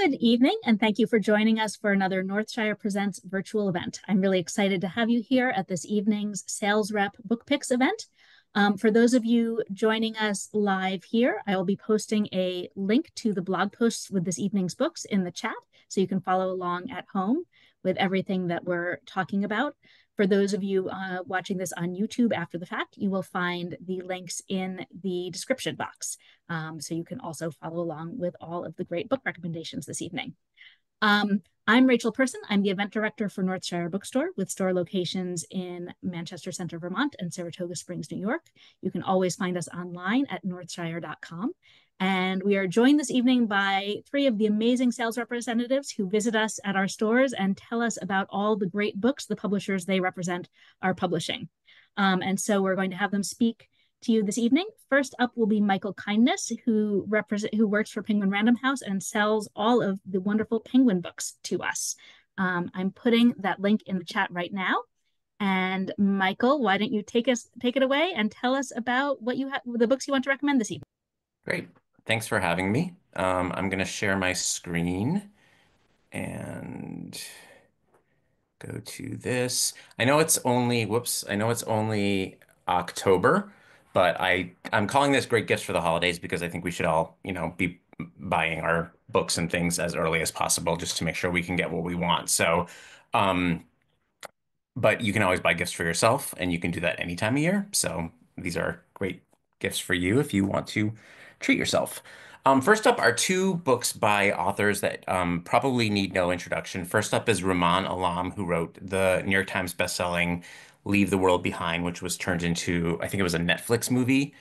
Good evening, and thank you for joining us for another Northshire Presents virtual event. I'm really excited to have you here at this evening's Sales Rep Book Picks event. For those of you joining us live here, I will be posting a link to the blog posts with this evening's books in the chat, so you can follow along at home with everything that we're talking about. For those of you watching this on YouTube after the fact, you will find the links in the description box. So you can also follow along with all of the great book recommendations this evening. I'm Rachel Person. I'm the event director for Northshire Bookstore with store locations in Manchester Center, Vermont and Saratoga Springs, New York. You can always find us online at northshire.com. And we are joined this evening by three of the amazing sales representatives who visit us at our stores and tell us about all the great books the publishers they represent are publishing. And so we're going to have them speak to you this evening. First up will be Michael Kindness, who works for Penguin Random House and sells all of the wonderful Penguin books to us. I'm putting that link in the chat right now. And Michael, why don't you take it away and tell us about what the books you want to recommend this evening? Great. Thanks for having me. I'm going to share my screen and go to this. I know it's only October, but I'm calling this Great Gifts for the Holidays because I think we should all, be buying our books and things as early as possible just to make sure we can get what we want. Um, but you can always buy gifts for yourself, and you can do that any time of year. So these are great gifts for you if you want to treat yourself. First up are two books by authors that probably need no introduction. First up is Rahman Alam, who wrote the New York Times bestselling Leave the World Behind, which was turned into, I think it was a Netflix movie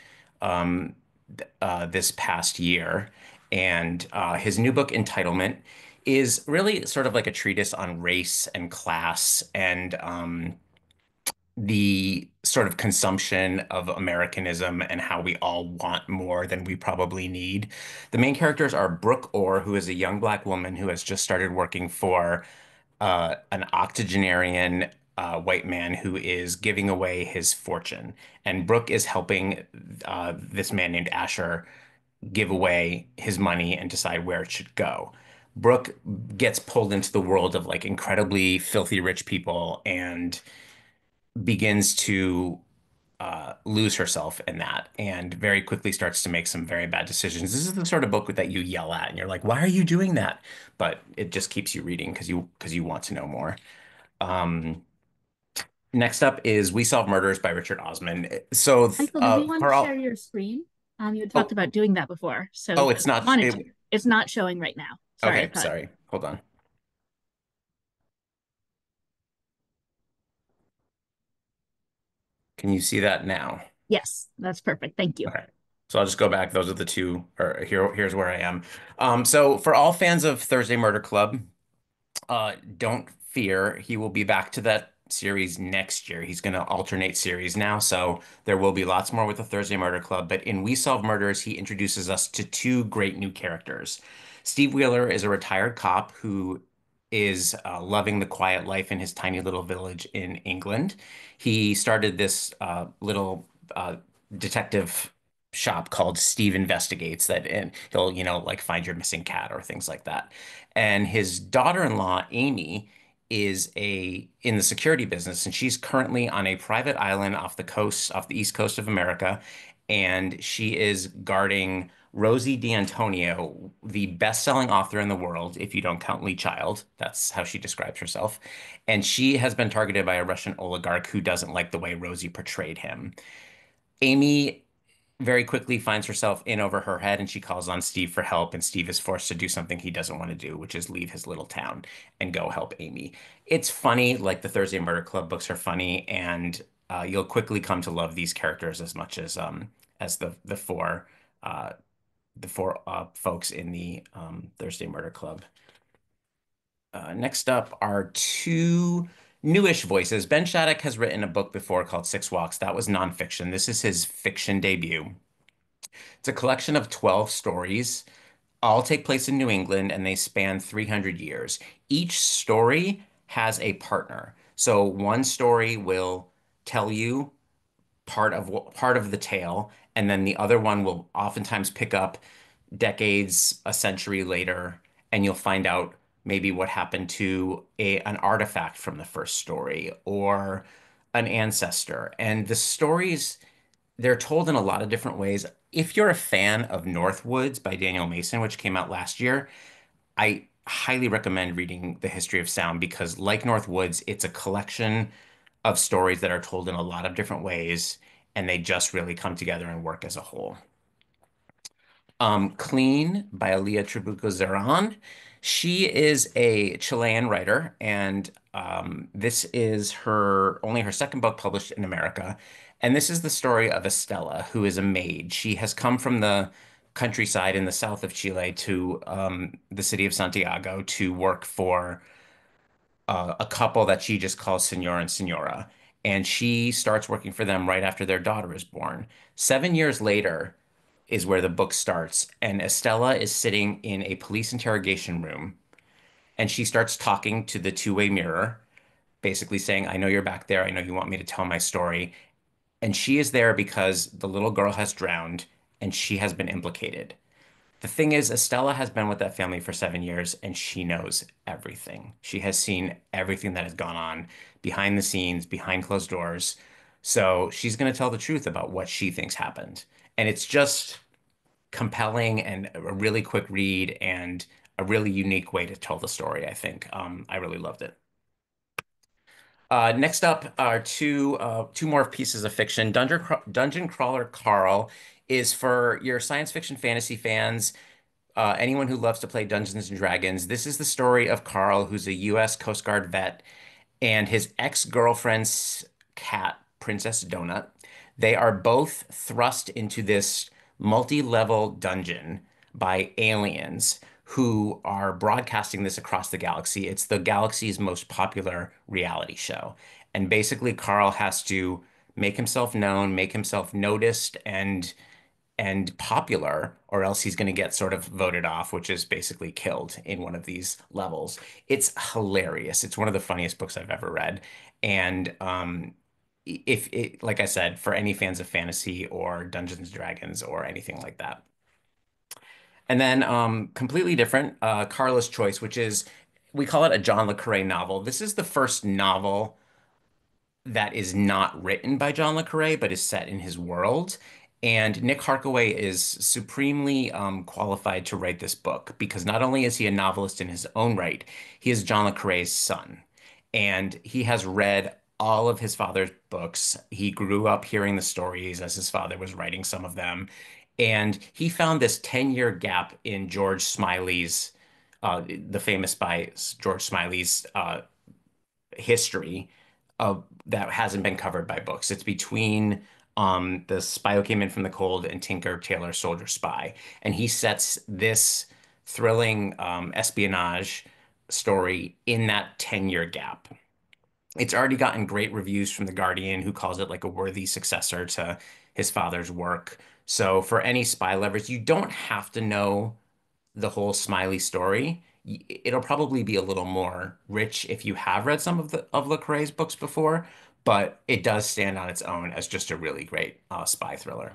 this past year. And his new book, Entitlement, is really sort of like a treatise on race and class and the sort of consumption of Americanism and how we all want more than we probably need. The main characters are Brooke Orr, who is a young black woman who has just started working for an octogenarian white man who is giving away his fortune. And Brooke is helping this man named Asher give away his money and decide where it should go. Brooke gets pulled into the world of like incredibly filthy rich people and begins to lose herself in that and very quickly starts to make some very bad decisions. This is the sort of book that you yell at and you're like, why are you doing that? But it just keeps you reading because you want to know more. Um, Next up is We Solve Murders by Richard Osman. Michael, did you want to For share all, your screen? You had talked oh, about doing that before, so oh, if it's you not, wanted to. It's not showing right now. Sorry, I okay, thought. sorry. Hold on. Can you see that now? Yes, that's perfect. Thank you. Okay. So I'll just go back. Those are the two, or here's where I am. So for all fans of Thursday Murder Club, don't fear. He will be back to that series next year. He's going to alternate series now, so there will be lots more with the Thursday Murder Club. But in We Solve Murders, he introduces us to two great new characters. Steve Wheeler is a retired cop who is loving the quiet life in his tiny little village in England. He started this little detective shop called Steve Investigates that and he'll, like find your missing cat or things like that. And his daughter-in-law, Amy, is in the security business, and she's currently on a private island off the east coast of America, and she is guarding Rosie D'Antonio, the best-selling author in the world, if you don't count Lee Child. That's how she describes herself. And she has been targeted by a Russian oligarch who doesn't like the way Rosie portrayed him. Amy very quickly finds herself in over her head and she calls on Steve for help, and Steve is forced to do something he doesn't want to do, which is leave his little town and go help Amy. It's funny, like the Thursday Murder Club books are funny, and you'll quickly come to love these characters as much as uh, the four folks in the Thursday Murder Club. Next up are two newish voices. Ben Shattuck has written a book before called Six Walks. That was nonfiction. This is his fiction debut. It's a collection of 12 stories, all take place in New England, and they span 300 years. Each story has a partner. So one story will tell you part of the tale, and then the other one will oftentimes pick up decades, a century later, and you'll find out maybe what happened to an artifact from the first story or an ancestor. And the stories, they're told in a lot of different ways. If you're a fan of Northwoods by Daniel Mason, which came out last year, I highly recommend reading The History of Sound because, like Northwoods, it's a collection of stories that are told in a lot of different ways, and they just really come together and work as a whole. Clean by Alia Trabuco Zeran. She is a Chilean writer, and this is her only her second book published in America. And this is the story of Estella, who is a maid. She has come from the countryside in the south of Chile to the city of Santiago to work for a couple that she just calls Senor and Senora. And she starts working for them right after their daughter is born. 7 years later is where the book starts. And Estella is sitting in a police interrogation room and she starts talking to the two-way mirror, basically saying, I know you're back there. I know you want me to tell my story. And she is there because the little girl has drowned and she has been implicated. The thing is, Estella has been with that family for 7 years and she knows everything. She has seen everything that has gone on behind the scenes, behind closed doors. So she's going to tell the truth about what she thinks happened. And it's just compelling and a really quick read and a really unique way to tell the story, I think. I really loved it. Next up are two more pieces of fiction. Dungeon Crawler Carl is for your science fiction fantasy fans, anyone who loves to play Dungeons and Dragons. This is the story of Carl, who's a U.S. Coast Guard vet, and his ex-girlfriend's cat, Princess Donut. They are both thrust into this multi-level dungeon by aliens who are broadcasting this across the galaxy. It's the galaxy's most popular reality show. And basically, Carl has to make himself known, make himself noticed, and popular, or else he's going to get sort of voted off, which is basically killed in one of these levels. It's hilarious. It's one of the funniest books I've ever read. And if it, like I said, for any fans of fantasy or Dungeons and Dragons or anything like that. And then completely different, Carla's Choice, which is, we call it a John le Carré novel. This is the first novel that is not written by John le Carré, but is set in his world. And Nick Harkaway is supremely qualified to write this book because not only is he a novelist in his own right, he is John le Carré's son. And he has read all of his father's books. He grew up hearing the stories as his father was writing some of them. And he found this 10-year gap in George Smiley's, the famous by George Smiley's history that hasn't been covered by books. It's between The Spy Who Came In From the Cold and Tinker Tailor Soldier Spy. And he sets this thrilling espionage story in that 10-year gap. It's already gotten great reviews from The Guardian, who calls it like a worthy successor to his father's work. So for any spy lovers, you don't have to know the whole Smiley story. It'll probably be a little more rich if you have read some of the of Le Carré's books before, but it does stand on its own as just a really great spy thriller.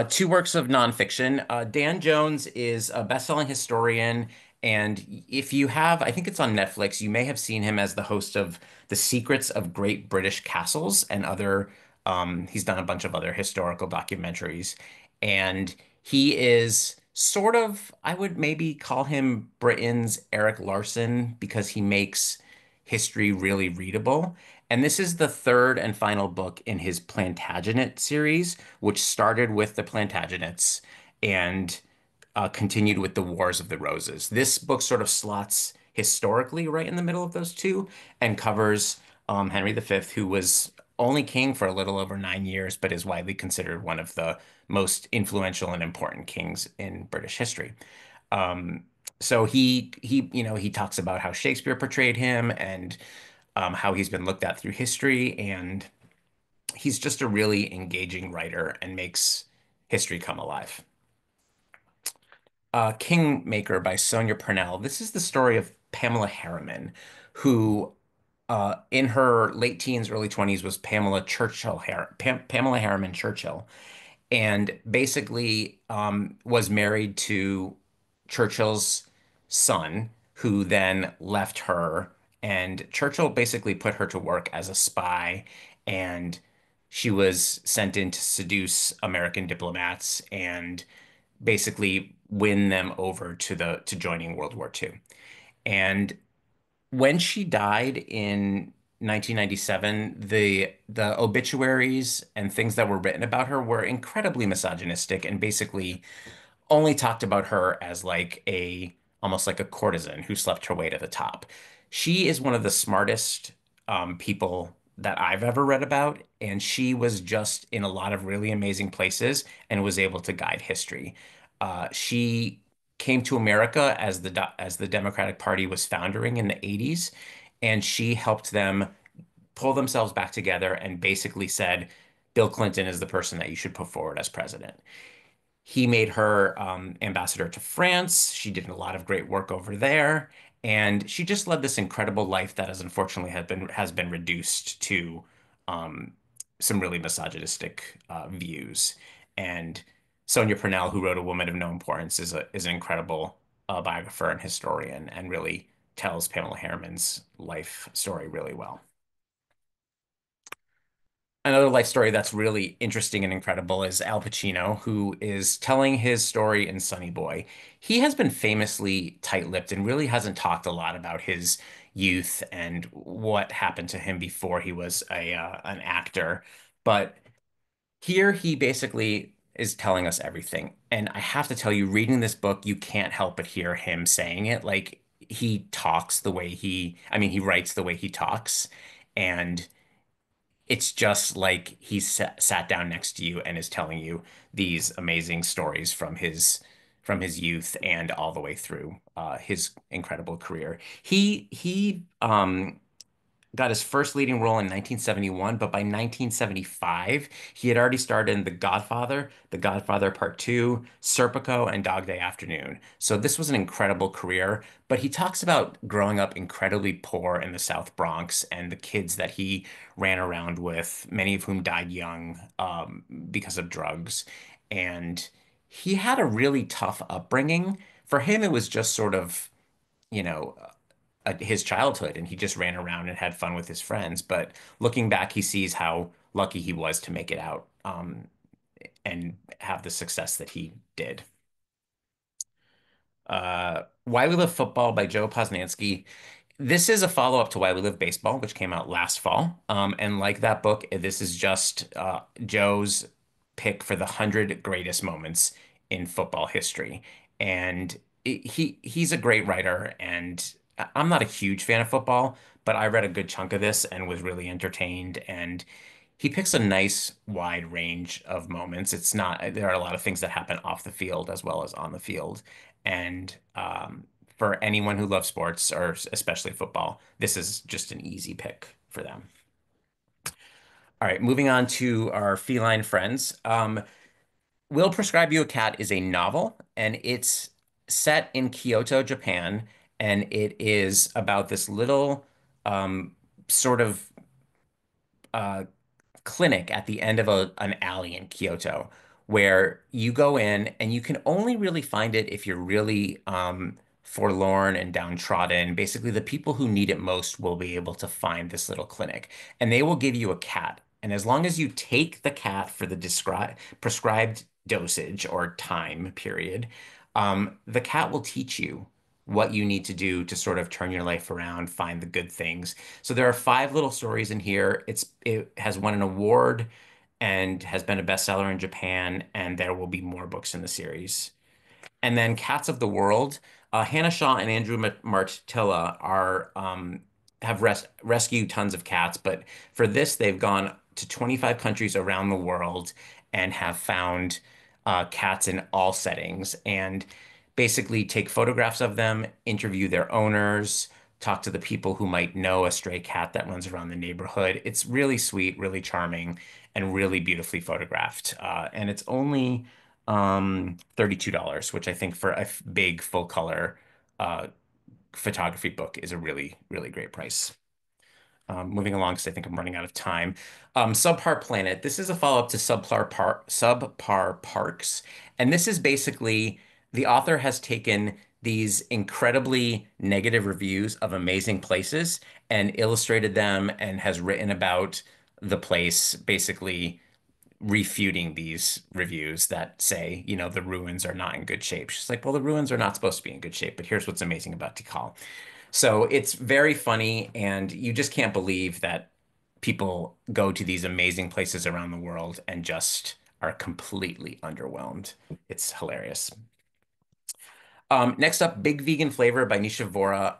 Two works of nonfiction. Dan Jones is a best-selling historian, and if you have, I think it's on Netflix, you may have seen him as the host of The Secrets of Great British Castles and other, he's done a bunch of other historical documentaries. And he is sort of, I would maybe call him Britain's Eric Larson because he makes history really readable. And this is the third and final book in his Plantagenet series, which started with the Plantagenets and continued with the Wars of the Roses. This book sort of slots historically right in the middle of those two and covers Henry V, who was only king for a little over 9 years, but is widely considered one of the most influential and important kings in British history. Um, so he talks about how Shakespeare portrayed him and how he's been looked at through history, and he's just a really engaging writer and makes history come alive. Kingmaker by Sonia Purnell. This is the story of Pamela Harriman, who in her late teens, early 20s was Pamela Harriman Churchill. and basically was married to Churchill's son, who then left her. And Churchill basically put her to work as a spy, and she was sent in to seduce American diplomats and basically win them over to joining World War II. And when she died in 1997, the obituaries and things that were written about her were incredibly misogynistic and basically only talked about her as like a almost like a courtesan who slept her way to the top. She is one of the smartest people that I've ever read about, and she was just in a lot of really amazing places and was able to guide history. She came to America as the Democratic Party was foundering in the 80s, and she helped them pull themselves back together and basically said, Bill Clinton is the person that you should put forward as president. He made her ambassador to France. She did a lot of great work over there, and she just led this incredible life that has unfortunately has been reduced to um, some really misogynistic views. And Sonia Purnell, who wrote A Woman of No Importance, is an incredible biographer and historian, and really tells Pamela Harriman's life story really well. Another life story that's really interesting and incredible is Al Pacino, who is telling his story in Sonny Boy. He has been famously tight-lipped and really hasn't talked a lot about his youth and what happened to him before he was a an actor. But here he basically is telling us everything. And I have to tell you, reading this book, you can't help but hear him saying it. Like he talks the way I mean, he writes the way he talks. And it's just like he's sat down next to you and is telling you these amazing stories from his youth and all the way through his incredible career. He got his first leading role in 1971, but by 1975, he had already starred in The Godfather Part 2, Serpico, and Dog Day Afternoon. So this was an incredible career, but he talks about growing up incredibly poor in the South Bronx and the kids that he ran around with, many of whom died young because of drugs. And he had a really tough upbringing. For him, it was just sort of, you know, his childhood and he just ran around and had fun with his friends. But looking back, he sees how lucky he was to make it out and have the success that he did. Why We Live Football by Joe Posnanski. This is a follow-up to Why We Live Baseball, which came out last fall. And like that book, this is just Joe's pick for the 100 greatest moments in football history. And he's a great writer, and I'm not a huge fan of football, but I read a good chunk of this and was really entertained. And he picks a nice wide range of moments. It's not, there are a lot of things that happen off the field as well as on the field. And for anyone who loves sports, or especially football, this is just an easy pick for them. All right, moving on to our feline friends. Will Prescribe You a Cat is a novel, and it's set in Kyoto, Japan, and it is about this little um, sort of uh, clinic at the end of an alley in Kyoto where you go in and you can only really find it if you're really forlorn and downtrodden. Basically, the people who need it most will be able to find this little clinic and they will give you a cat. And as long as you take the cat for the prescribed dosage or time period, the cat will teach you what you need to do to sort of turn your life around, find the good things. So there are five little stories in here. It has won an award and has been a bestseller in Japan, and there will be more books in the series. And then Cats of the World, Hannah Shaw and Andrew Martilla have rescued tons of cats, but for this they've gone to 25 countries around the world and have found cats in all settings and basically take photographs of them, interview their owners, talk to the people who might know a stray cat that runs around the neighborhood. It's really sweet, really charming, and really beautifully photographed. And it's only $32, which I think for a big full color uh, photography book is a really, really great price. Moving along because I think I'm running out of time. Subpar Planet. This is a follow-up to Subpar Parks, and this is basically the author has taken these incredibly negative reviews of amazing places and illustrated them and has written about the place, basically refuting these reviews that say, the ruins are not in good shape. She's like, well, the ruins are not supposed to be in good shape, but here's what's amazing about Tikal. So it's very funny, and you just can't believe that people go to these amazing places around the world and just are completely underwhelmed. It's hilarious. Next up, Big Vegan Flavor by Nisha Vora.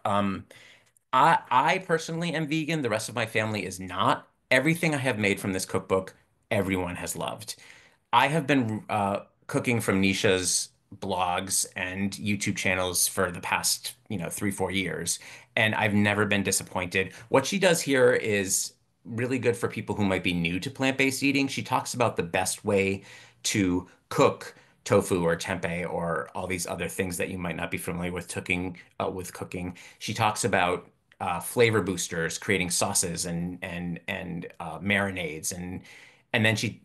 I personally am vegan. The rest of my family is not. Everything I have made from this cookbook, everyone has loved. I have been cooking from Nisha's blogs and YouTube channels for the past, 3, 4 years, and I've never been disappointed. What she does here is really good for people who might be new to plant-based eating. She talks about the best way to cook tofu or tempeh or all these other things that you might not be familiar with cooking. She talks about flavor boosters, creating sauces and marinades, and then she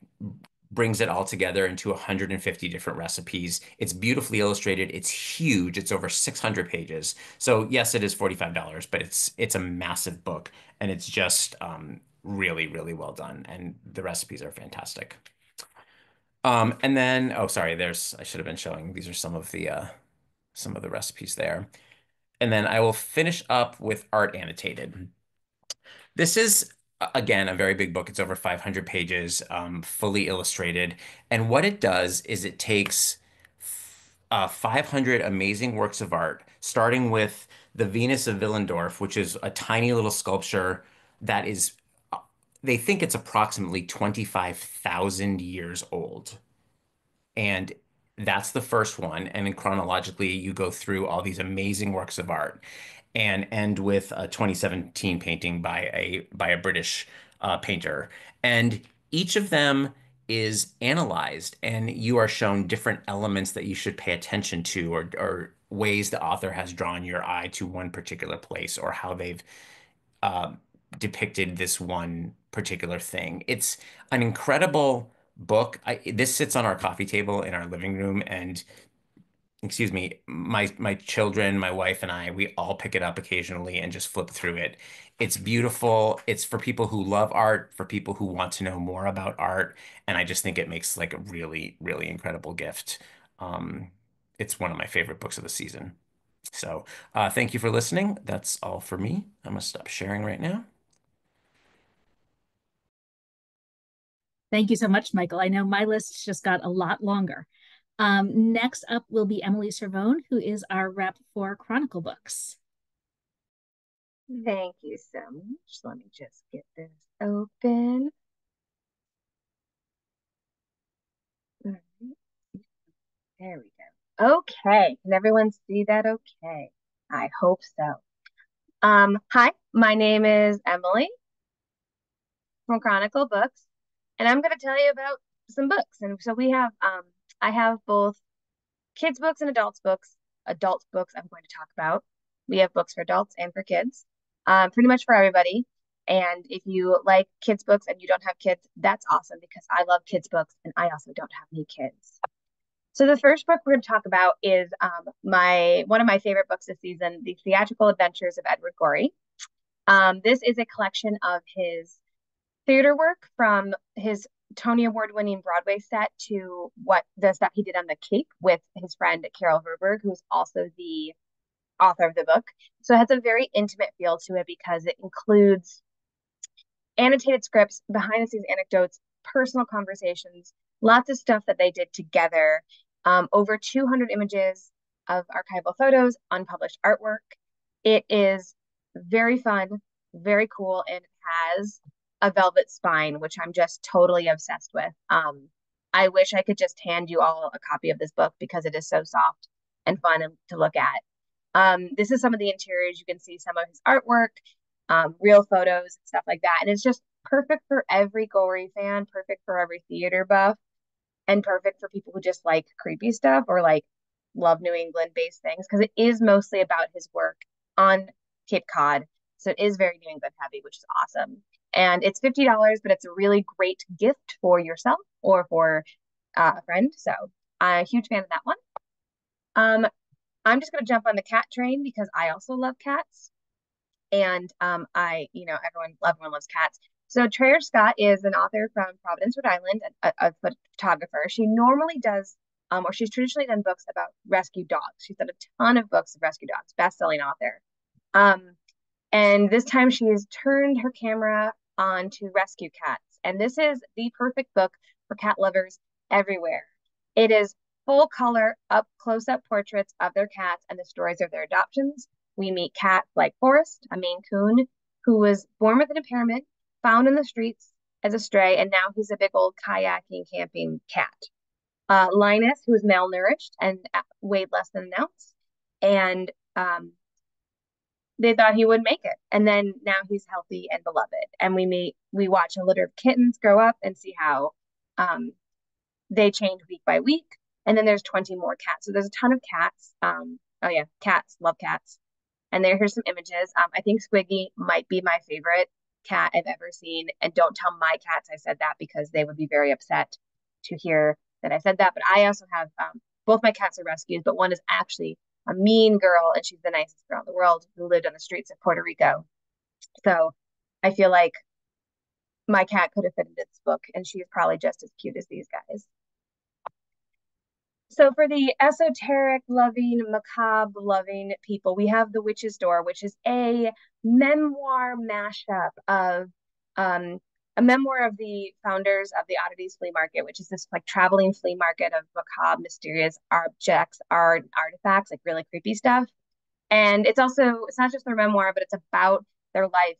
brings it all together into 150 different recipes. It's beautifully illustrated. It's huge. It's over 600 pages. So yes, it is $45, but it's a massive book, and it's just really, really well done. And the recipes are fantastic. And then, oh, sorry, I should have been showing, these are some of the recipes there. And then I will finish up with Art Annotated. This is, again, a very big book. It's over 500 pages, fully illustrated. And what it does is it takes 500 amazing works of art, starting with the Venus of Willendorf, which is a tiny little sculpture that is, they think it's approximately 25,000 years old. And that's the first one. And then chronologically, you go through all these amazing works of art and end with a 2017 painting by a British painter. And each of them is analyzed, and you are shown different elements that you should pay attention to, or ways the author has drawn your eye to one particular place, or how they've uh, depicted this one particular thing. It's an incredible book. This sits on our coffee table in our living room, and excuse me, my children, my wife and I, we all pick it up occasionally and just flip through it. It's beautiful. It's for people who love art, for people who want to know more about art, and I just think it makes like a really, really incredible gift. Um, it's one of my favorite books of the season. So, thank you for listening. That's all for me. I'm gonna stop sharing right now. Thank you so much, Michael. I know my list just got a lot longer. Next up will be Emily Cervone, who is our rep for Chronicle Books. Thank you so much. Let me just get this open. All right. There we go. Okay. Can everyone see that okay? I hope so. Hi, my name is Emily from Chronicle Books, and I'm going to tell you about some books. And so I have both kids' books and adults' books. Adults' books I'm going to talk about. We have books for adults and for kids, pretty much for everybody. And if you like kids' books and you don't have kids, that's awesome because I love kids' books and I also don't have any kids. So the first book we're going to talk about is my one of my favorite books this season, The Theatrical Adventures of Edward Gorey. This is a collection of his theater work from his Tony Award winning Broadway set to what the stuff he did on the Cape with his friend Carol Verberg, who's also the author of the book. So it has a very intimate feel to it because it includes annotated scripts, behind the scenes anecdotes, personal conversations, lots of stuff that they did together, over 200 images of archival photos, unpublished artwork. It is very fun, very cool, and it has a velvet spine, which I'm just totally obsessed with. I wish I could just hand you all a copy of this book because it is so soft and fun to look at. This is some of the interiors. You can see some of his artwork, real photos, stuff like that. And it's just perfect for every Gorey fan, perfect for every theater buff, and perfect for people who just like creepy stuff or like love New England based things because it is mostly about his work on Cape Cod So it is very New England heavy, which is awesome. And it's $50, but it's a really great gift for yourself or for a friend. So I'm a huge fan of that one. I'm just going to jump on the cat train because I also love cats. And everyone loves cats. So Treyer Scott is an author from Providence, Rhode Island, a photographer. She normally does, or she's traditionally done books about rescue dogs. She's done a ton of books of rescue dogs, best-selling author. And this time she has turned her camera on to rescue cats. And this is the perfect book for cat lovers everywhere. It is full color, close-up portraits of their cats and the stories of their adoptions. We meet cats like Forrest, a Maine Coon, who was born with an impairment, found in the streets as a stray, and now he's a big old kayaking, camping cat. Linus, who is malnourished and weighed less than an ounce, and they thought he would make it. And then now he's healthy and beloved. And we watch a litter of kittens grow up and see how they change week by week. And then there's 20 more cats. So there's a ton of cats. Oh yeah, cats, love cats. And here's some images. I think Squiggy might be my favorite cat I've ever seen. And don't tell my cats I said that because they would be very upset to hear that I said that. But I also have both my cats are rescues, but one is actually a mean girl, and she's the nicest girl in the world who lived on the streets of Puerto Rico. So I feel like my cat could have fit into this book, and she's probably just as cute as these guys. So for the esoteric loving, macabre loving people, we have The Witch's Door, which is a memoir mashup of a memoir of the founders of the Oddities Flea Market, which is this like traveling flea market of macabre, mysterious objects, art, artifacts, like really creepy stuff. And it's not just their memoir, but it's about their life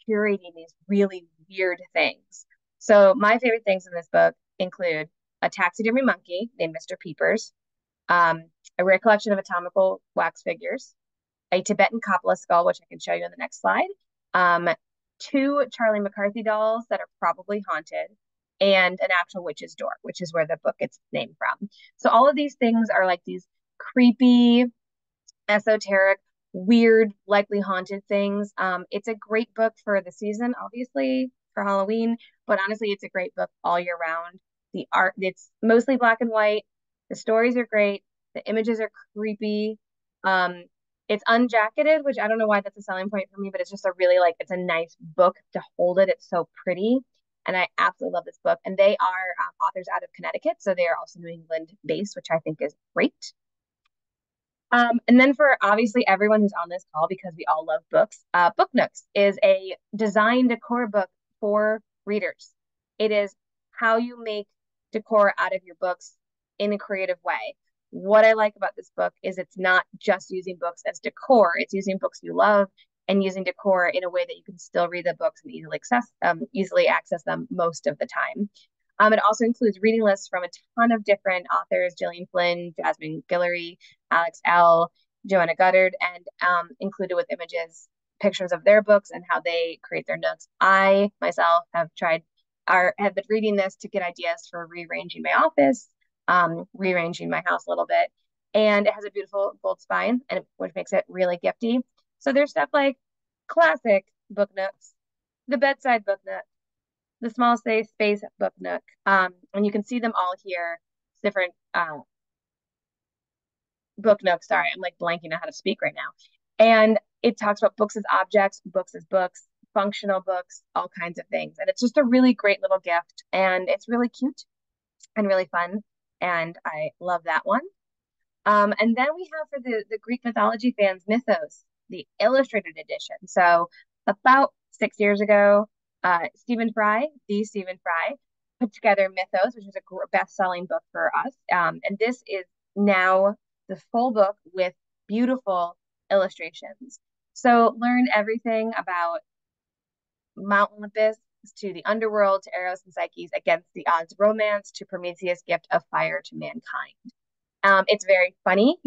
curating these really weird things. So my favorite things in this book include a taxidermy monkey named Mr. Peepers, a rare collection of anatomical wax figures, a Tibetan Coppola skull, which I can show you in the next slide, 2 Charlie McCarthy dolls that are probably haunted, and an actual witch's door, which is where the book gets named from. So all of these things are like these creepy, esoteric, weird, likely haunted things. It's a great book for the season, obviously, for Halloween, but honestly, it's a great book all year round. The art, it's mostly black and white. The stories are great. The images are creepy. It's unjacketed, which I don't know why that's a selling point for me, but it's just it's a nice book to hold it. It's so pretty. And I absolutely love this book. And they are authors out of Connecticut. So they are also New England based, which I think is great. And then for obviously everyone who's on this call, because we all love books, Book Nooks is a design decor book for readers. It is how you make decor out of your books in a creative way. What I like about this book is it's not just using books as decor, it's using books you love and using decor in a way that you can still read the books and easily access them most of the time. It also includes reading lists from a ton of different authors: Gillian Flynn, Jasmine Guillory, Alex L., Joanna Goddard, and included with images, pictures of their books and how they create their nooks. I myself have been reading this to get ideas for rearranging my office, rearranging my house a little bit. And it has a beautiful gold spine, which makes it really gifty. So there's stuff like classic book nooks, the bedside book nook, the small safe space book nook. And you can see them all here, different book nooks. Sorry, I'm like blanking on how to speak right now. And it talks about books as objects, books as books, functional books, all kinds of things. And it's just a really great little gift. And it's really cute and really fun. And I love that one. And then we have for the Greek mythology fans, Mythos, the illustrated edition. So about 6 years ago, Stephen Fry put together Mythos, which is a best-selling book for us. And this is now the full book with beautiful illustrations. So learn everything about Mount Olympus to the underworld, to Eros and Psyche's against the odds romance, to Prometheus' gift of fire to mankind. It's very funny.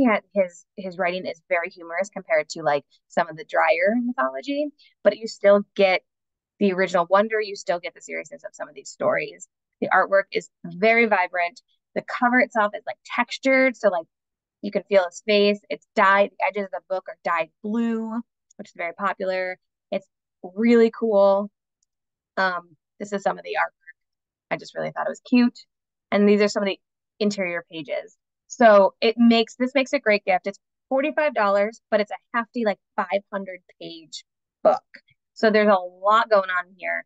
His writing is very humorous compared to like some of the drier mythology, but you still get the original wonder. You still get the seriousness of some of these stories. The artwork is very vibrant. The cover itself is like textured, so like you can feel his face. It's dyed. The edges of the book are dyed blue, which is very popular. It really cool. This is some of the art. I just really thought it was cute. And these are some of the interior pages. So this makes a great gift. It's $45, but it's a hefty, like 500-page book. So there's a lot going on here.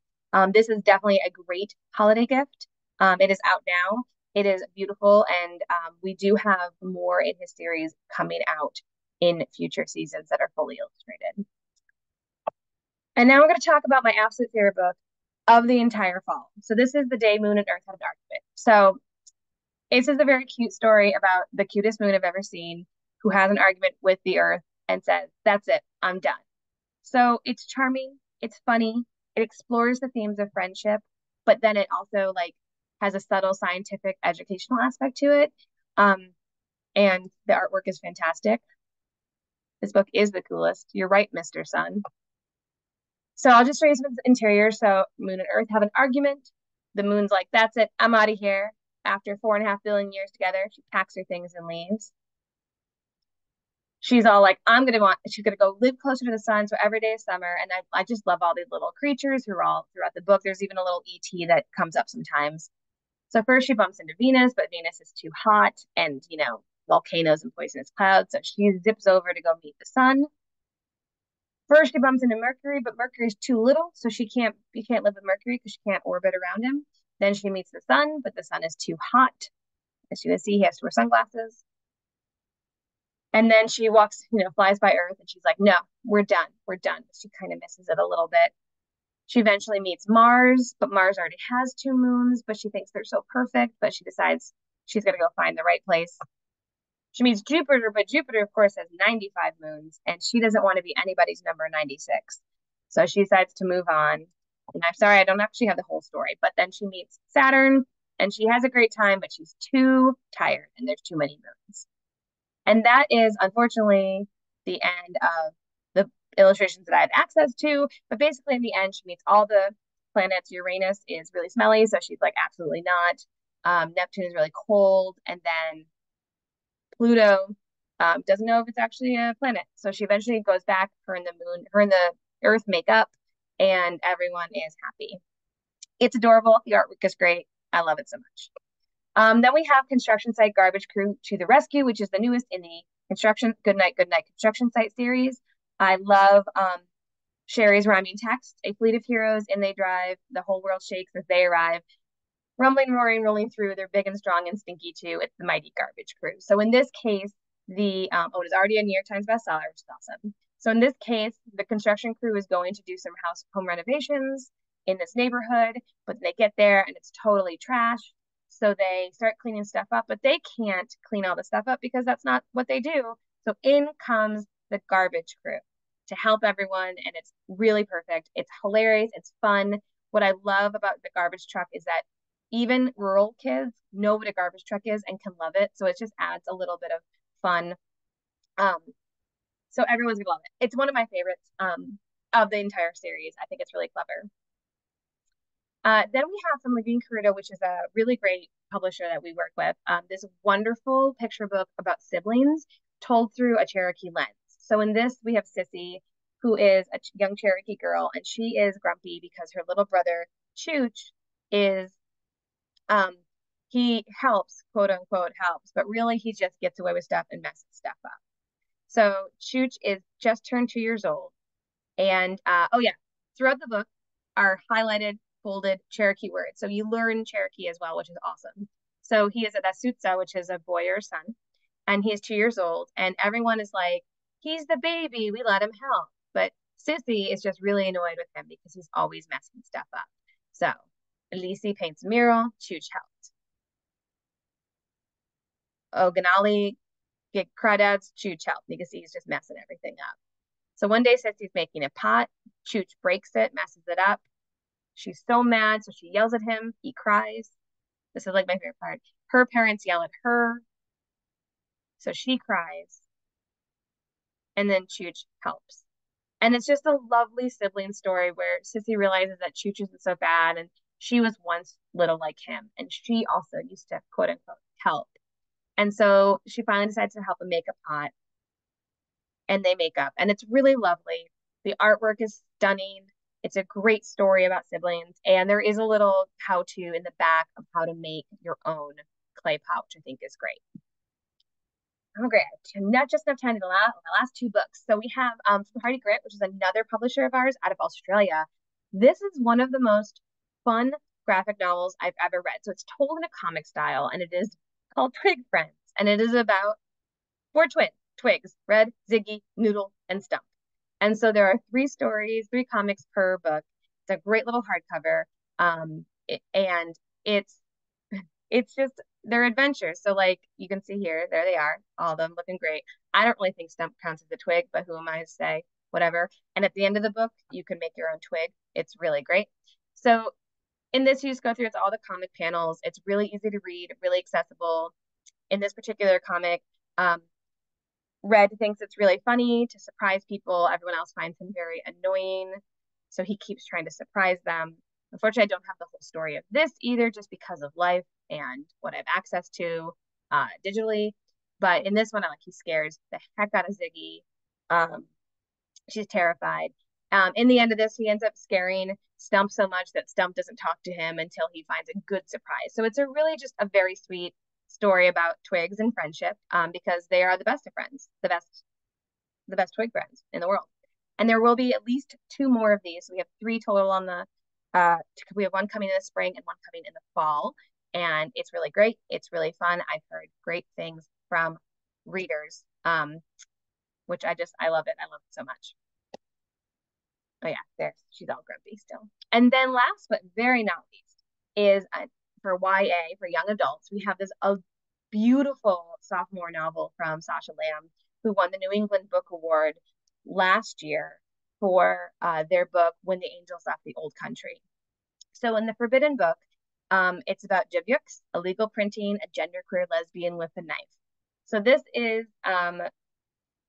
This is definitely a great holiday gift. It is out now. It is beautiful, and we do have more in his series coming out in future seasons that are fully illustrated. And now we're going to talk about my absolute favorite book of the entire fall. So this is The Day Moon and Earth Had an Argument. So this is a very cute story about the cutest moon I've ever seen, who has an argument with the Earth and says, "That's it, I'm done." So it's charming, it's funny, it explores the themes of friendship, but then it also like has a subtle scientific educational aspect to it. And the artwork is fantastic. This book is the coolest. You're right, Mr. Sun. So I'll just show you some of the interior. So Moon and Earth have an argument. The moon's like, "That's it, I'm out of here." After 4.5 billion years together, she packs her things and leaves. She's all like, she's gonna go live closer to the sun. So every day is summer. And I just love all these little creatures who are all throughout the book. There's even a little ET that comes up sometimes. So first she bumps into Venus, but Venus is too hot and, volcanoes and poisonous clouds. So she zips over to go meet the sun. First, she bumps into Mercury, but Mercury's too little, so you can't live with Mercury because she can't orbit around him. Then she meets the sun, but the sun is too hot. As you can see, he has to wear sunglasses. And then she flies by Earth, and she's like, "No, we're done. We're done." She kind of misses it a little bit. She eventually meets Mars, but Mars already has 2 moons, but she thinks they're so perfect, but she decides she's going to go find the right place. She meets Jupiter, but Jupiter, of course, has 95 moons, and she doesn't want to be anybody's number 96. So she decides to move on. And I'm sorry, I don't actually have the whole story, but then she meets Saturn, and she has a great time, but she's too tired, and there's too many moons. And that is, unfortunately, the end of the illustrations that I had access to. But basically, in the end, she meets all the planets. Uranus is really smelly, so she's like, absolutely not. Neptune is really cold, and then Pluto doesn't know if it's actually a planet. So she eventually goes back, her and the Earth make up, and everyone is happy. It's adorable. The artwork is great. I love it so much. Then we have Construction Site Garbage Crew to the Rescue, which is the newest in the Good Night Construction Site series. I love Sherry's rhyming text. A fleet of heroes, in they drive. The whole world shakes as they arrive. Rumbling, roaring, rolling through. They're big and strong and stinky too. It's the mighty garbage crew. So in this case, it is already a New York Times bestseller, which is awesome. So in this case, the construction crew is going to do some home renovations in this neighborhood, but they get there and it's totally trash. So they start cleaning stuff up, but they can't clean all the stuff up because that's not what they do. So in comes the garbage crew to help everyone, and it's really perfect. It's hilarious. It's fun. What I love about the garbage truck is that even rural kids know what a garbage truck is and can love it. So it just adds a little bit of fun. So everyone's gonna love it. It's one of my favorites of the entire series. I think it's really clever. Then we have from Levine Caruto, which is a really great publisher that we work with, this wonderful picture book about siblings told through a Cherokee lens. So in this, we have Sissy, who is a young Cherokee girl, and she is grumpy because her little brother, Chooch, is he helps, quote unquote helps, but really he just gets away with stuff and messes stuff up. So Chooch is just turned 2 years old. And throughout the book are highlighted, bolded Cherokee words. So you learn Cherokee as well, which is awesome. So he is a Dasutsa, which is a boy or a son, and he's 2 years old. And everyone is like, "He's the baby, we let him help." But Sissy is just really annoyed with him because he's always messing stuff up. So Elise paints a mural, Chooch helped. Ganali get crawdads, Chooch helped because he's just messing everything up. So one day Sissy's making a pot, Chooch breaks it, messes it up. She's so mad, so she yells at him. He cries. This is like my favorite part. Her parents yell at her, so she cries. And then Chooch helps. And it's just a lovely sibling story where Sissy realizes that Chooch isn't so bad, and she was once little like him, and she also used to, quote unquote, help. And so she finally decides to help him make a pot, and they make up. And it's really lovely. The artwork is stunning. It's a great story about siblings, and there is a little how-to in the back of how to make your own clay pot, which I think is great. Okay, not just enough time to the last two books. So we have from Hardy Grit, which is another publisher of ours out of Australia. This is one of the most fun graphic novels I've ever read. So it's told in a comic style, and it is called Twig Friends, and it is about four twigs, Red, Ziggy, Noodle, and Stump. And so there are three stories, three comics per book. It's a great little hardcover, and it's it's just their adventures. So like you can see here, there they are, all of them looking great. I don't really think Stump counts as a twig, but who am I to say? Whatever. And at the end of the book, you can make your own twig. It's really great. So in this, you just go through, it's all the comic panels. It's really easy to read, really accessible. In this particular comic, Red thinks it's really funny to surprise people. Everyone else finds him very annoying. So he keeps trying to surprise them. Unfortunately, I don't have the whole story of this either, just because of life and what I have access to digitally. But in this one, he scares the heck out of Ziggy. She's terrified. In the end of this, he ends up scaring Stump so much that Stump doesn't talk to him until he finds a good surprise. So it's a really just a very sweet story about twigs and friendship, because they are the best of friends, the best twig friends in the world. And there will be at least two more of these. We have three total on the we have one coming in the spring and one coming in the fall. And it's really great. It's really fun. I've heard great things from readers, which I love it. I love it so much. Oh yeah, she's all grumpy still. And then last but very not least is for YA, for young adults, we have this beautiful sophomore novel from Sasha Lamb, who won the New England Book Award last year for their book When the Angels Left the Old Country. So in the Forbidden Book, it's about Jivyux, a legal printing, a genderqueer lesbian with a knife. So this is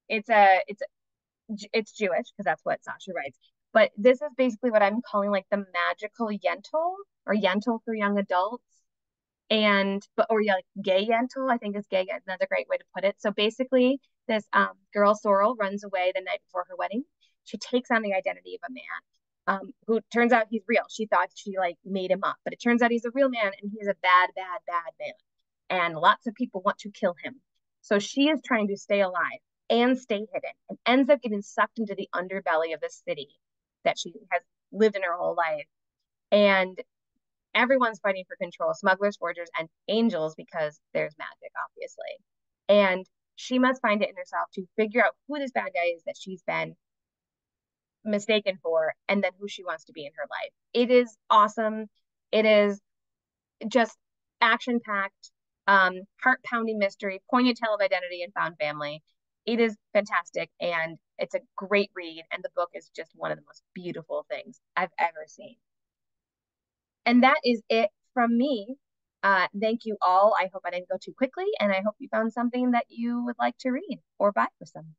it's Jewish because that's what Sasha writes. But this is basically what I'm calling like the magical Yentl, or Yentl for young adults. Like gay Yentl, I think is gay. Another great way to put it. So basically, this girl Sorrel runs away the night before her wedding. She takes on the identity of a man, who turns out he's real. She thought she like made him up, but it turns out he's a real man, and he's a bad man. And lots of people want to kill him. So she is trying to stay alive and stay hidden, and ends up getting sucked into the underbelly of the city that she has lived in her whole life. And everyone's fighting for control, smugglers, forgers, and angels, because there's magic, obviously. And she must find it in herself to figure out who this bad guy is that she's been mistaken for, and then who she wants to be in her life. It is awesome. It is just action-packed, heart-pounding mystery, poignant tale of identity and found family. It is fantastic, and it's a great read, and the book is just one of the most beautiful things I've ever seen. And that is it from me. Thank you all. I hope I didn't go too quickly, and I hope you found something that you would like to read or buy for some.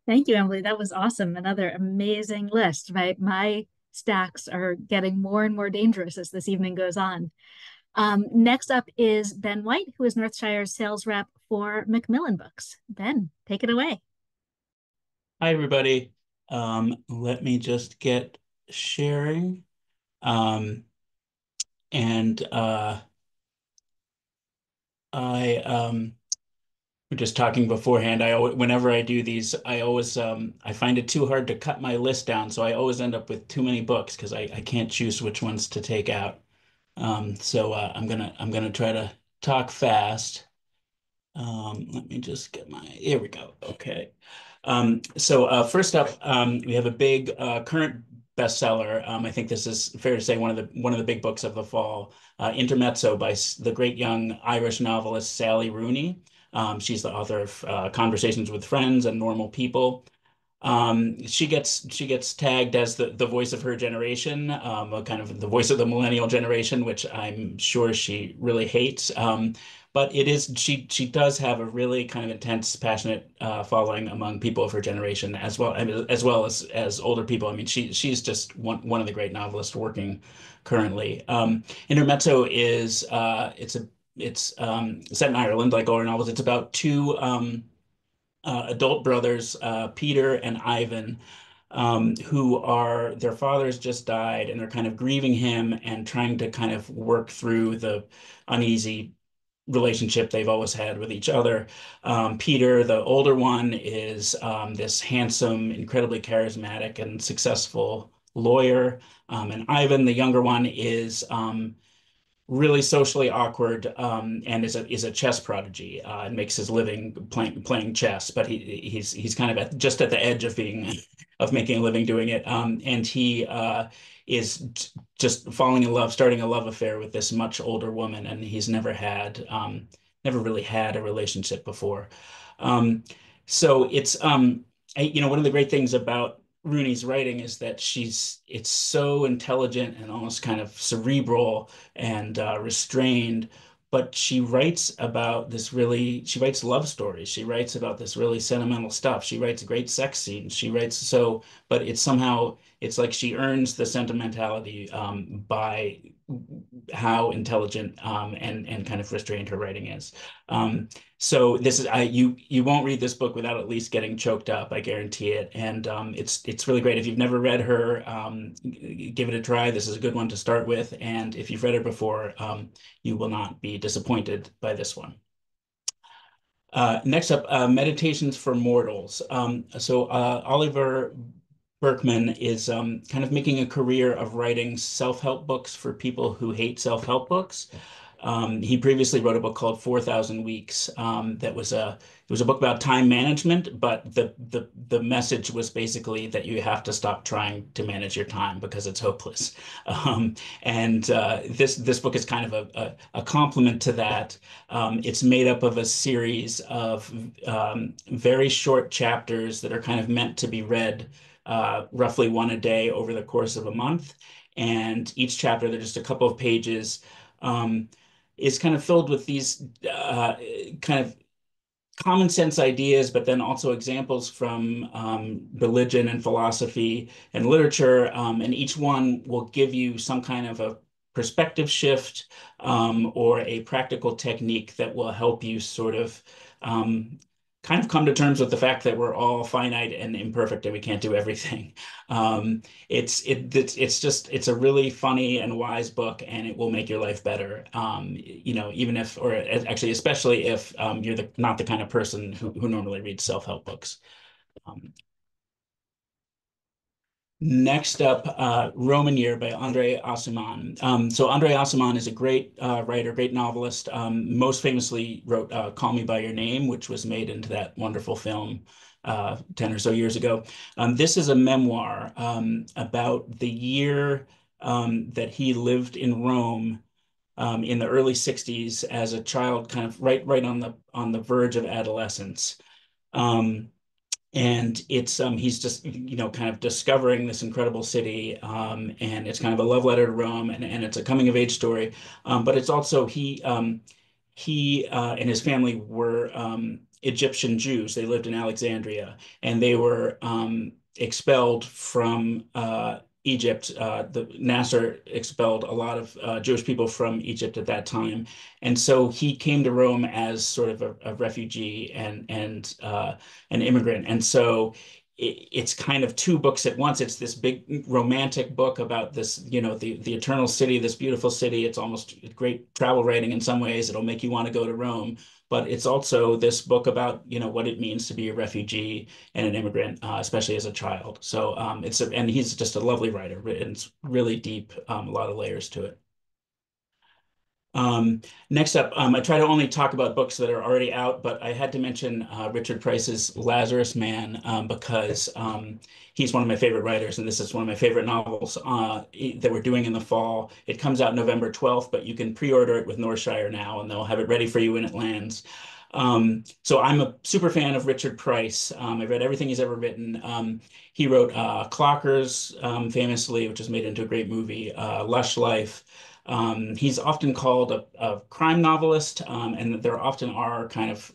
Thank you, Emily. That was awesome. Another amazing list. My stacks are getting more and more dangerous as this evening goes on. Next up is Ben White, who is Northshire's sales rep for Macmillan Books. Ben, take it away. Hi, everybody. Let me just get sharing. And I we're just talking beforehand. Whenever I do these, I find it too hard to cut my list down, so I always end up with too many books because I can't choose which ones to take out. So I'm gonna try to talk fast. Let me just get here we go. Okay. So first up, we have a big current bestseller. I think this is fair to say one of the big books of the fall, Intermezzo by the great young Irish novelist Sally Rooney. She's the author of Conversations with Friends and Normal People. She gets tagged as the voice of her generation, kind of the voice of the millennial generation, which I'm sure she really hates. But she does have a really kind of intense, passionate following among people of her generation as well, I mean, as well as older people. I mean, she's just one of the great novelists working currently. Intermezzo is it's set in Ireland, like all her novels. It's about two adult brothers, Peter and Ivan, who are their father's just died and they're kind of grieving him and trying to kind of work through the uneasy relationship they've always had with each other. Peter, the older one, is this handsome, incredibly charismatic, and successful lawyer. And Ivan, the younger one, is really socially awkward and is a chess prodigy and makes his living playing chess. But he's kind of just at the edge of being of making a living doing it. And he is just falling in love, starting a love affair with this much older woman, and he's never really had a relationship before. Um, so one of the great things about Rooney's writing is that it's so intelligent and almost kind of cerebral and restrained, but she writes love stories. She writes about this really sentimental stuff. She writes great sex scenes. But it's like she earns the sentimentality by how intelligent and kind of restrained her writing is. So this is you won't read this book without at least getting choked up. I guarantee it. And it's really great. If you've never read her, give it a try. This is a good one to start with. And if you've read her before, you will not be disappointed by this one. Next up, Meditations for Mortals. Oliver Berkman is kind of making a career of writing self-help books for people who hate self-help books. He previously wrote a book called 4,000 Weeks. It was a book about time management, but the message was basically that you have to stop trying to manage your time because it's hopeless. This book is kind of a complement to that. It's made up of a series of very short chapters that are kind of meant to be read roughly one a day over the course of a month. And each chapter, they're just a couple of pages. Is kind of filled with these kind of common sense ideas, but then also examples from religion and philosophy and literature. And each one will give you some kind of a perspective shift or a practical technique that will help you sort of kind of come to terms with the fact that we're all finite and imperfect and we can't do everything. It's a really funny and wise book, and it will make your life better. Even if, or actually, especially if you're not the kind of person who normally reads self-help books. Next up, Roman Year by Andre Aciman. Andre Aciman is a great writer, great novelist. Most famously wrote Call Me by Your Name, which was made into that wonderful film 10 or so years ago. This is a memoir about the year that he lived in Rome in the early 60s as a child, kind of right on the verge of adolescence. And he's just kind of discovering this incredible city, and it's kind of a love letter to Rome, and it's a coming of age story, but it's also he and his family were Egyptian Jews. They lived in Alexandria, and they were expelled from Egypt. The Nasser expelled a lot of Jewish people from Egypt at that time, and so he came to Rome as sort of a refugee and an immigrant. And so it's kind of two books at once. It's this big romantic book about this, the eternal city, this beautiful city. It's almost great travel writing in some ways. It'll make you want to go to Rome. But it's also this book about, what it means to be a refugee and an immigrant, especially as a child. So and he's just a lovely writer. It's really deep, a lot of layers to it. Next up, I try to only talk about books that are already out, but I had to mention Richard Price's Lazarus Man because he's one of my favorite writers, and this is one of my favorite novels that we're doing in the fall. It comes out November 12th, but you can pre-order it with Northshire now, and they'll have it ready for you when it lands. So I'm a super fan of Richard Price. I've read everything he's ever written. He wrote Clockers, famously, which was made into a great movie, Lush Life. He's often called a crime novelist, and there often are kind of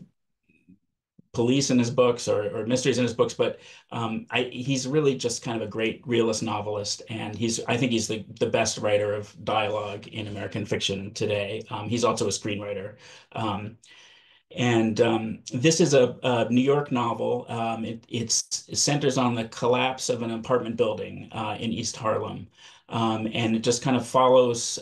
police in his books or mysteries in his books, but he's really just kind of a great realist novelist, and I think he's the best writer of dialogue in American fiction today. He's also a screenwriter. And this is a New York novel. It centers on the collapse of an apartment building in East Harlem. And it just kind of follows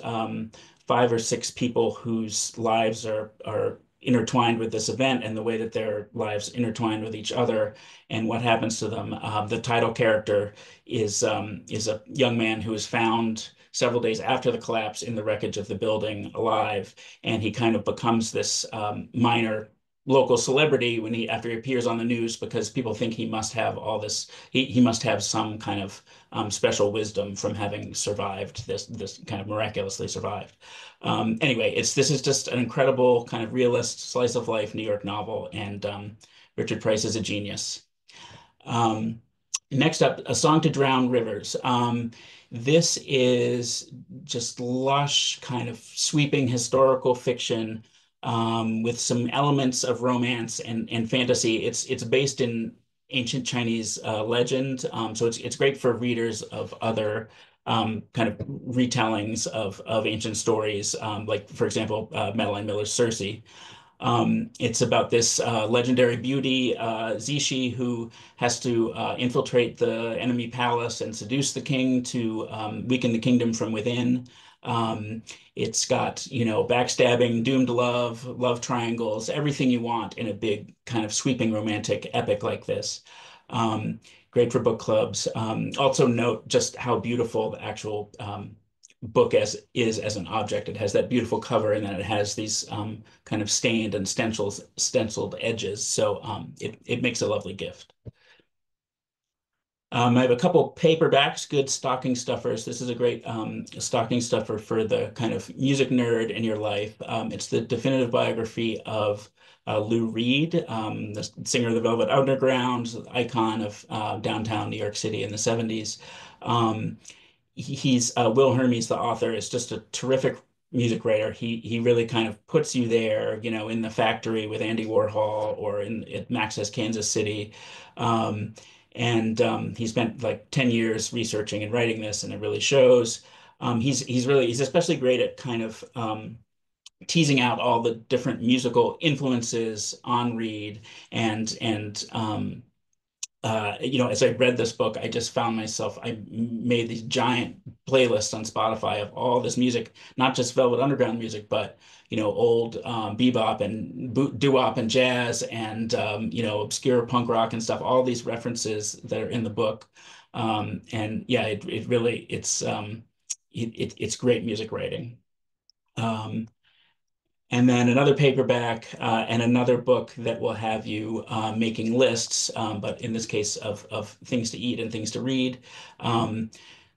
five or six people whose lives are intertwined with this event and the way that their lives intertwine with each other and what happens to them. The title character is a young man who is found several days after the collapse in the wreckage of the building alive, and he kind of becomes this minor local celebrity when after he appears on the news because people think he must have all this he must have some kind of special wisdom from having survived this kind of miraculously survived. Anyway, this is just an incredible kind of realist slice of life New York novel, and Richard Price is a genius. Um, Next up, A Song to Drown Rivers. This is just lush, kind of sweeping historical fiction with some elements of romance and fantasy. It's based in ancient Chinese legend, so it's great for readers of other kind of retellings of ancient stories, like, for example, Madeline Miller's Circe. It's about this legendary beauty, Zishi, who has to infiltrate the enemy palace and seduce the king to weaken the kingdom from within. Um, it's got, backstabbing, doomed love, love triangles, everything you want in a big kind of sweeping romantic epic like this. Um, Great for book clubs. Also note just how beautiful the actual book as an object. It has that beautiful cover, and then it has these kind of stained and stenciled edges. So it makes a lovely gift. I have a couple paperbacks, good stocking stuffers. This is a great stocking stuffer for the kind of music nerd in your life. It's the definitive biography of Lou Reed, the singer of the Velvet Underground, icon of downtown New York City in the 70s. He's Will Hermes, the author, is just a terrific music writer. He really kind of puts you there, in the factory with Andy Warhol or in at Max's Kansas City. Um, and he spent like 10 years researching and writing this, and it really shows. He's especially great at kind of teasing out all the different musical influences on Reed and as I read this book, I just found myself, I made these giant playlists on Spotify of all this music, not just Velvet Underground music, but, old bebop and doo-wop and jazz and, obscure punk rock and stuff, all these references that are in the book. And yeah, it really, it's great music writing. Um, and then another paperback and another book that will have you making lists, but in this case of things to eat and things to read. Um,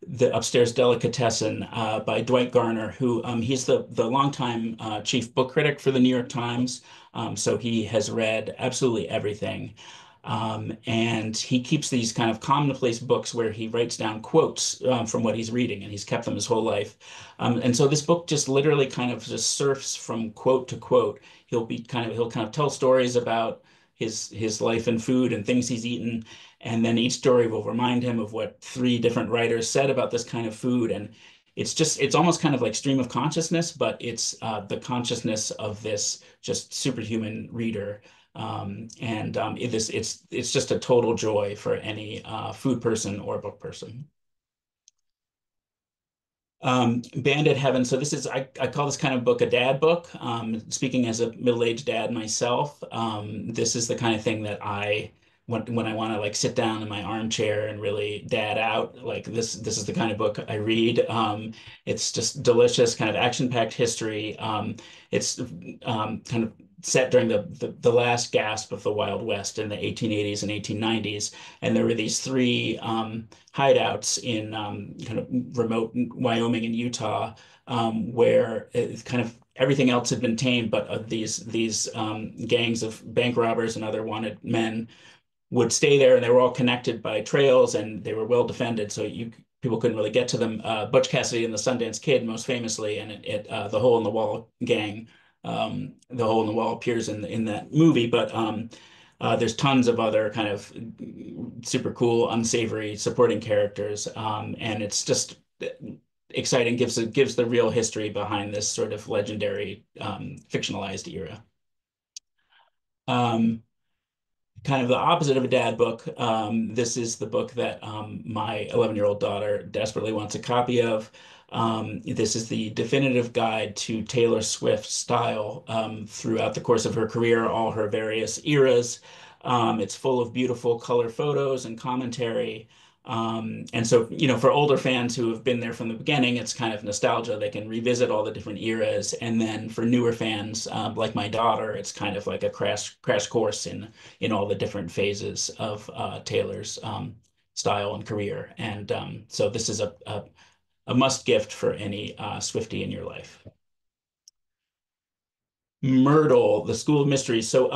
the Upstairs Delicatessen by Dwight Garner, who he's the longtime chief book critic for the New York Times. So he has read absolutely everything. And he keeps these kind of commonplace books where he writes down quotes from what he's reading, and he's kept them his whole life. And so this book just literally kind of just surfs from quote to quote. He'll kind of tell stories about his life and food and things he's eaten, and then each story will remind him of what three different writers said about this kind of food. And it's almost kind of like stream of consciousness, but it's the consciousness of this just superhuman reader. It's just a total joy for any food person or book person. Bandit Heaven. So I call this kind of book a dad book. Speaking as a middle-aged dad myself, this is the kind of thing that when I want to like sit down in my armchair and really dad out, like this is the kind of book I read. It's just delicious, kind of action-packed history. It's kind of set during the last gasp of the Wild West in the 1880s and 1890s, and there were these three hideouts in kind of remote Wyoming and Utah, where kind of everything else had been tamed, but these gangs of bank robbers and other wanted men would stay there, and they were all connected by trails, and they were well defended, so people couldn't really get to them. Butch Cassidy and the Sundance Kid, most famously, and the Hole in the Wall gang. The Hole in the Wall appears in that movie, but there's tons of other kind of super cool, unsavory supporting characters, and it's just exciting. Gives the real history behind this sort of legendary fictionalized era. Um, Kind of the opposite of a dad book. This is the book that my 11-year-old daughter desperately wants a copy of. This is the definitive guide to Taylor Swift's style throughout the course of her career, all her various eras. It's full of beautiful color photos and commentary. And so, for older fans who have been there from the beginning, it's kind of nostalgia. They can revisit all the different eras. And then for newer fans, like my daughter, it's kind of like a crash course in all the different phases of Taylor's style and career. And so this is a must gift for any Swiftie in your life. Myrtle, the School of Mysteries. So,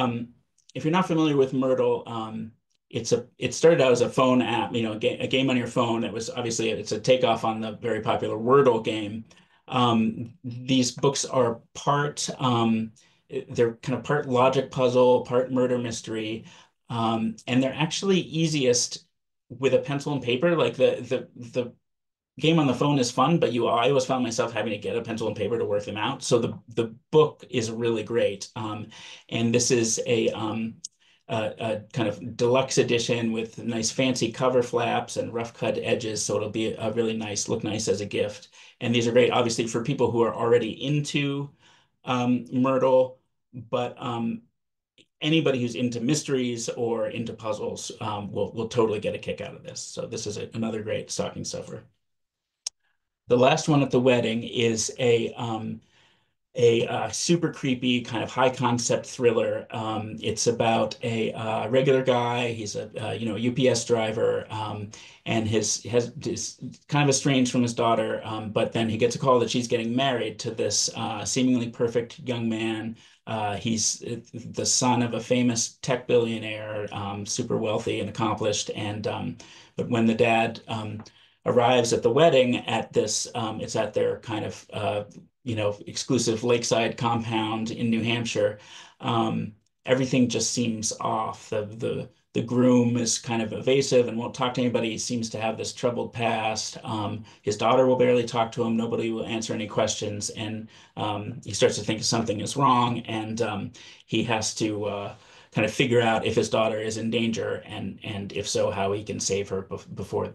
if you're not familiar with Myrtle, it started out as a phone app, a game on your phone. It was obviously it's a takeoff on the very popular Wordle game. These books are they're kind of part logic puzzle, part murder mystery, and they're actually easiest with a pencil and paper. Like the game on the phone is fun, but I always found myself having to get a pencil and paper to work them out. So the book is really great, and this is a kind of deluxe edition with nice fancy cover flaps and rough cut edges. So it'll be a really look nice as a gift. And these are great, obviously, for people who are already into Myrtle, but anybody who's into mysteries or into puzzles will totally get a kick out of this. So this is another great stocking stuffer. The last one at the wedding is a super creepy kind of high concept thriller. It's about a regular guy. He's a UPS driver, and is kind of estranged from his daughter. But then he gets a call that she's getting married to this seemingly perfect young man. He's the son of a famous tech billionaire, super wealthy and accomplished. And but when the dad arrives at the wedding at this, it's at their kind of exclusive lakeside compound in New Hampshire. Everything just seems off. The groom is kind of evasive and won't talk to anybody. He seems to have this troubled past. His daughter will barely talk to him. Nobody will answer any questions, and he starts to think something is wrong, and he has to kind of figure out if his daughter is in danger, and if so, how he can save her before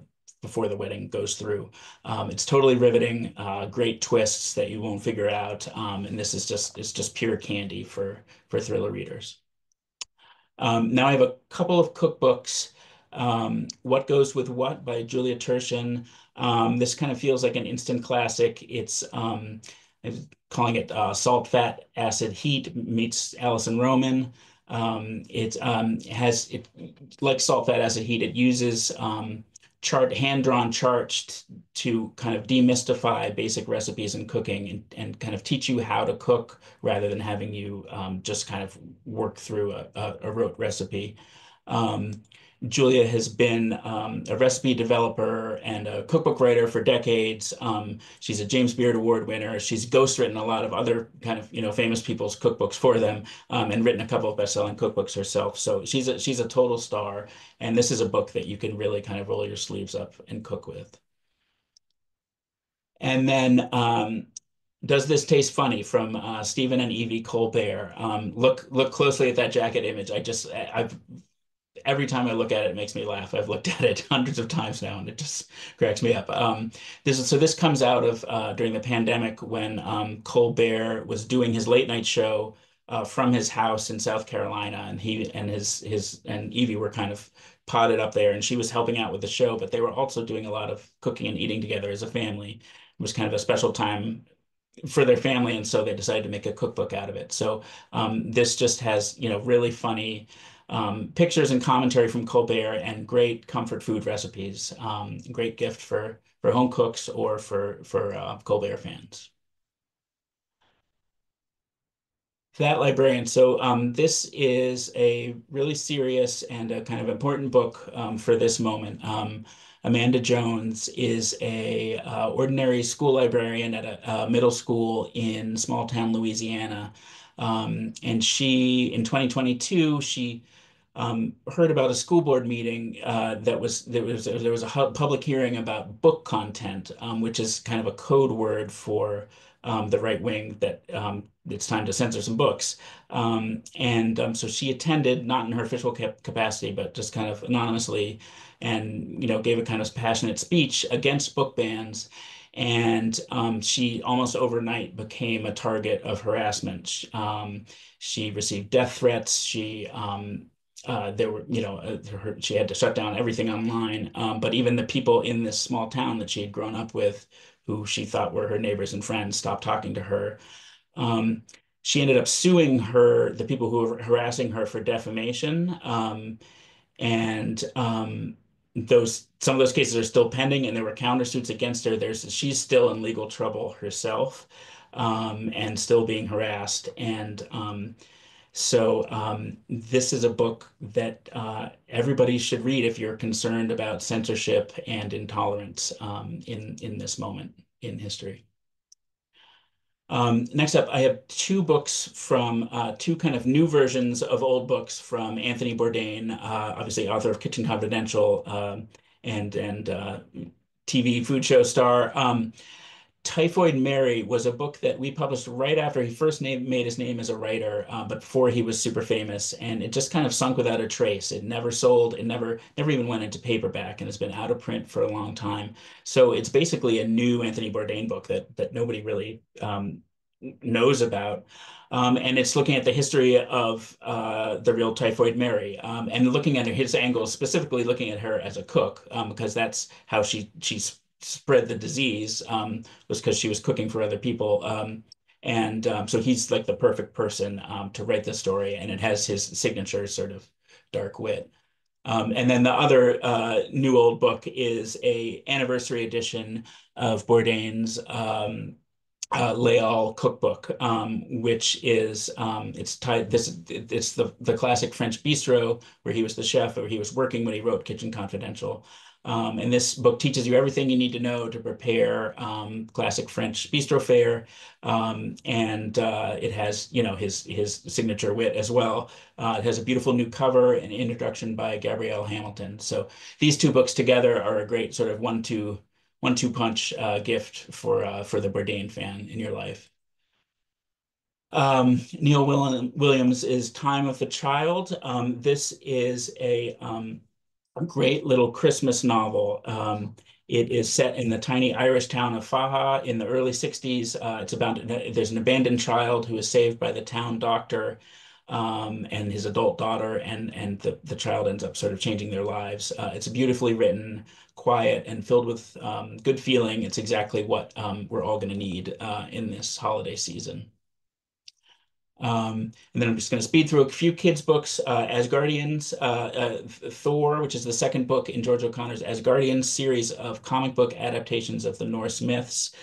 the wedding goes through. It's totally riveting, great twists that you won't figure out, and this is it's just pure candy for thriller readers. Now I have a couple of cookbooks. What Goes with What by Julia Turshen. This kind of feels like an instant classic. I'm calling it Salt, Fat, Acid, Heat meets Alison Roman. It like Salt, Fat, Acid, Heat. It uses hand-drawn charts to kind of demystify basic recipes in cooking and kind of teach you how to cook rather than having you just kind of work through a rote recipe. Julia has been a recipe developer and a cookbook writer for decades. She's a James Beard Award winner. She's ghostwritten a lot of other kind of famous people's cookbooks for them, and written a couple of best-selling cookbooks herself. So she's a total star, and this is a book that you can really kind of roll your sleeves up and cook with. And then Does This Taste Funny from Stephen and Evie Colbert. Look closely at that jacket image. I've every time I look at it, it makes me laugh. I've looked at it hundreds of times now, and it just cracks me up. This comes out of during the pandemic when Colbert was doing his late night show from his house in South Carolina, and he and his and Evie were kind of potted up there, and she was helping out with the show, but they were also doing a lot of cooking and eating together as a family. It was kind of a special time for their family, and so they decided to make a cookbook out of it. So this just has really funny pictures and commentary from Colbert and great comfort food recipes. Great gift for home cooks or for Colbert fans. That librarian. So this is a really serious and a kind of important book for this moment. Amanda Jones is a ordinary school librarian at a middle school in small town Louisiana. And in 2022, she heard about a school board meeting there was a public hearing about book content, which is kind of a code word for the right wing that it's time to censor some books. So she attended, not in her official capacity, but just kind of anonymously, and gave a kind of passionate speech against book bans. And she almost overnight became a target of harassment. She received death threats. There were, she had to shut down everything online. But even the people in this small town that she had grown up with, who she thought were her neighbors and friends, stopped talking to her. Um, she ended up suing the people who were harassing her for defamation. And some of those cases are still pending, and there were countersuits against her. She's still in legal trouble herself, and still being harassed. And this is a book that everybody should read if you're concerned about censorship and intolerance in this moment in history. Next up, I have two books from two kind of new versions of old books from Anthony Bourdain, obviously author of Kitchen Confidential, and TV food show star. Typhoid Mary was a book that we published right after he first made his name as a writer, but before he was super famous, and it just kind of sunk without a trace. It never sold. It never even went into paperback, and it's been out of print for a long time. So it's basically a new Anthony Bourdain book that nobody really knows about. And it's looking at the history of the real Typhoid Mary, and looking at his angle, specifically looking at her as a cook, because that's how she spread the disease, was because she was cooking for other people. So he's like the perfect person to write this story, and it has his signature sort of dark wit. And then the other new old book is a anniversary edition of Bourdain's Leal cookbook, which is it's the classic French bistro where he was the chef, or he was working when he wrote Kitchen Confidential. And this book teaches you everything you need to know to prepare classic French bistro fare, and it has his signature wit as well. It has a beautiful new cover and introduction by Gabrielle Hamilton. So these two books together are a great sort of one-two punch gift for the Bourdain fan in your life. Neil Williams is Time of the Child. This is a great little Christmas novel. It is set in the tiny Irish town of Faha in the early 60s. There's an abandoned child who is saved by the town doctor, and his adult daughter, and the child ends up sort of changing their lives. It's beautifully written, quiet, and filled with good feeling. It's exactly what we're all going to need in this holiday season. And then I'm just going to speed through a few kids' books. Asgardians, Thor, which is the second book in George O'Connor's Asgardians series of comic book adaptations of the Norse myths.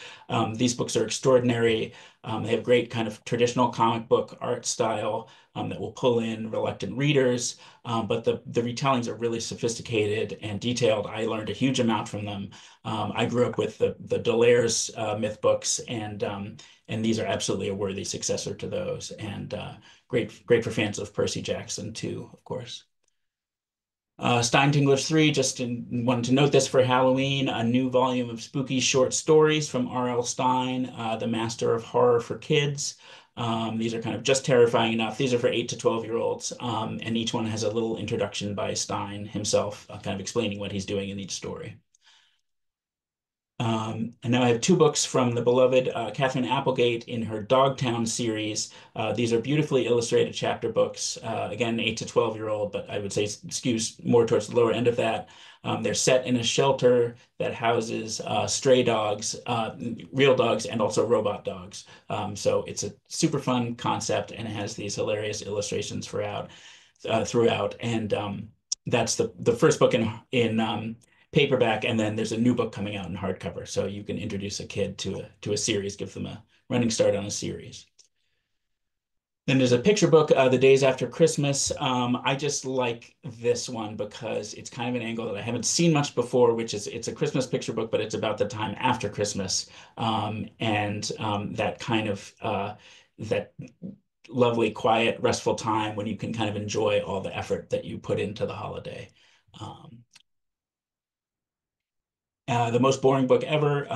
These books are extraordinary. They have great kind of traditional comic book art style that will pull in reluctant readers, but the retellings are really sophisticated and detailed. I learned a huge amount from them. I grew up with the Dallaires myth books, and these are absolutely a worthy successor to those, and great for fans of Percy Jackson too, of course. Steintingler's 3, wanted to note this for Halloween, a new volume of spooky short stories from R.L. Stine, the master of horror for kids. These are kind of just terrifying enough. These are for 8 to 12-year-olds, and each one has a little introduction by Stine himself, kind of explaining what he's doing in each story. And now I have two books from the beloved Catherine Applegate in her Dogtown series. These are beautifully illustrated chapter books. Again, 8 to 12-year-old, but I would say skews more towards the lower end of that. They're set in a shelter that houses stray dogs, real dogs, and also robot dogs. So it's a super fun concept, and it has these hilarious illustrations throughout. And that's the first book in paperback, and then there's a new book coming out in hardcover. So you can introduce a kid to a series, give them a running start on a series. Then there's a picture book, The Days After Christmas. I just like this one because it's kind of an angle that I haven't seen much before, which is it's a Christmas picture book, but it's about the time after Christmas, that kind of that lovely, quiet, restful time when you can kind of enjoy all the effort that you put into the holiday. The most boring book ever.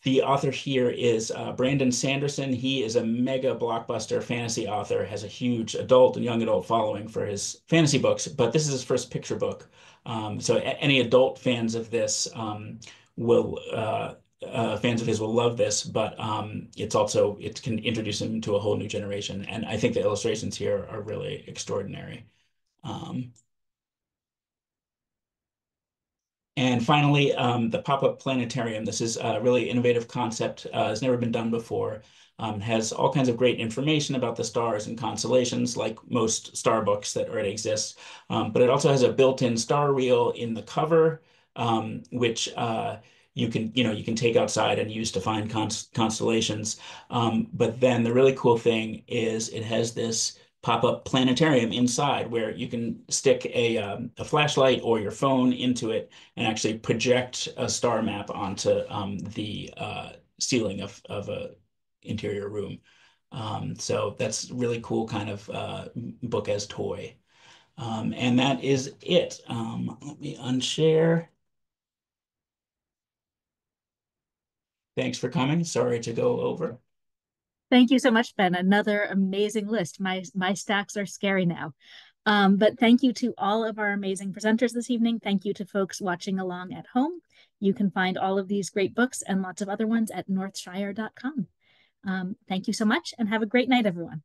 The author here is Brandon Sanderson. He is a mega blockbuster fantasy author, has a huge adult and young adult following for his fantasy books, but this is his first picture book. So any adult fans of this will fans of his will love this, but it can introduce him to a whole new generation. And I think the illustrations here are really extraordinary. Um, And finally, the pop-up planetarium. This is a really innovative concept, has never been done before. Has all kinds of great information about the stars and constellations, like most star books that already exist. But it also has a built-in star reel in the cover, which you can take outside and use to find constellations. But then the really cool thing is it has this pop-up planetarium inside where you can stick a flashlight or your phone into it and actually project a star map onto the ceiling of a interior room. So that's really cool kind of book as toy. And that is it. Let me unshare. Thanks for coming. Sorry to go over. Thank you so much, Ben. Another amazing list. My stacks are scary now. But thank you to all of our amazing presenters this evening. Thank you to folks watching along at home. You can find all of these great books and lots of other ones at northshire.com. Thank you so much and have a great night, everyone.